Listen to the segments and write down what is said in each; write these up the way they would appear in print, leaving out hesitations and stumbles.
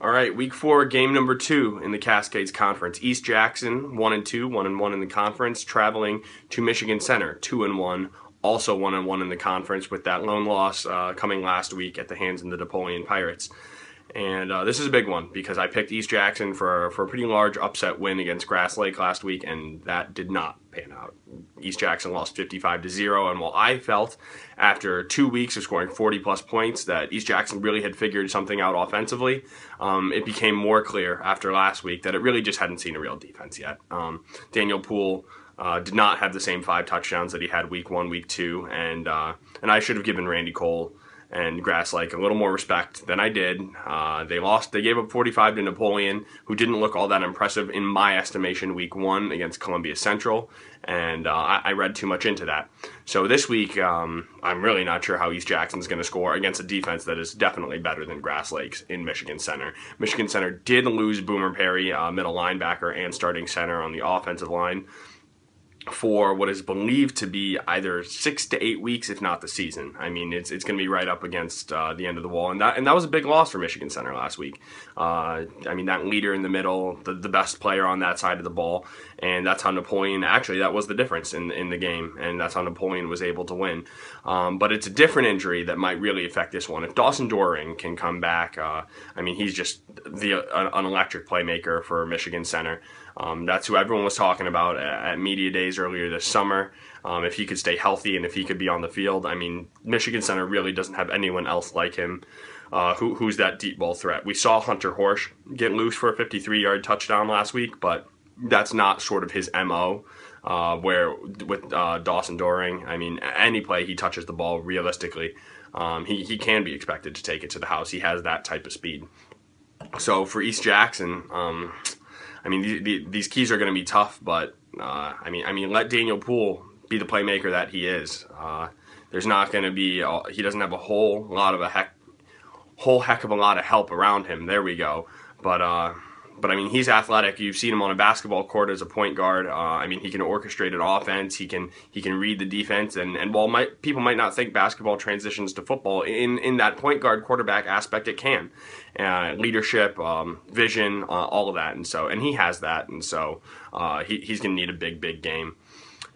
All right, week 4, game number 2 in the Cascades Conference. East Jackson 1-2, 1-1 in the conference, traveling to Michigan Center 2-1, also 1-1 in the conference, with that lone loss coming last week at the hands of the Napoleon Pirates. And this is a big one because I picked East Jackson for a pretty large upset win against Grass Lake last week, and that did not pan out. East Jackson lost 55-0, and while I felt after 2 weeks of scoring 40-plus points that East Jackson really had figured something out offensively, it became more clear after last week that it really just hadn't seen a real defense yet. Daniel Poole did not have the same 5 touchdowns that he had week 1, week 2, and I should have given Randy Cole and Grass Lake a little more respect than I did. They gave up 45 to Napoleon, who didn't look all that impressive in my estimation week 1 against Columbia Central, and I read too much into that. So this week, I'm really not sure how East Jackson's going to score against a defense that is definitely better than Grass Lake's in Michigan Center. Michigan Center did lose Boomer Perry, middle linebacker and starting center on the offensive line, for what is believed to be either 6 to 8 weeks, if not the season. I mean, it's going to be right up against the end of the wall, and that was a big loss for Michigan Center last week. I mean, that leader in the middle, the best player on that side of the ball, and that's how Napoleon, actually that was the difference in the game, and that's how Napoleon was able to win. But it's a different injury that might really affect this one. If Dawson During can come back, I mean, he's just an electric playmaker for Michigan Center. That's who everyone was talking about at media days earlier this summer. If he could stay healthy and if he could be on the field, I mean, Michigan Center really doesn't have anyone else like him who's that deep ball threat. We saw Hunter Horsch get loose for a 53-yard touchdown last week, but that's not sort of his MO. Where with Dawson During, I mean, any play he touches the ball, realistically, he can be expected to take it to the house. He has that type of speed. So for East Jackson, I mean, these keys are going to be tough, but I mean, let Daniel Poole be the playmaker that he is. There's not going to be he doesn't have a whole heck of a lot of help around him. There we go. But I mean, he's athletic. You've seen him on a basketball court as a point guard. I mean, he can orchestrate an offense. He can read the defense. And while people might not think basketball transitions to football, in that point guard quarterback aspect, it can. Leadership, vision, all of that. And he has that. And so he's going to need a big game.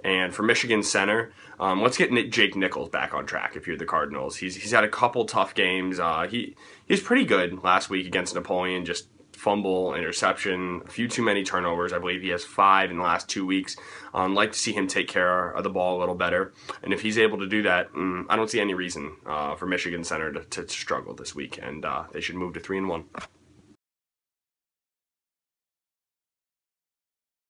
And for Michigan Center, let's get Jake Nichols back on track if you're the Cardinals. He's had a couple tough games. He was pretty good last week against Napoleon, just fumble, interception, a few too many turnovers. I believe he has 5 in the last 2 weeks. I'd like to see him take care of the ball a little better. And if he's able to do that, I don't see any reason for Michigan Center to struggle this week. And they should move to 3-1.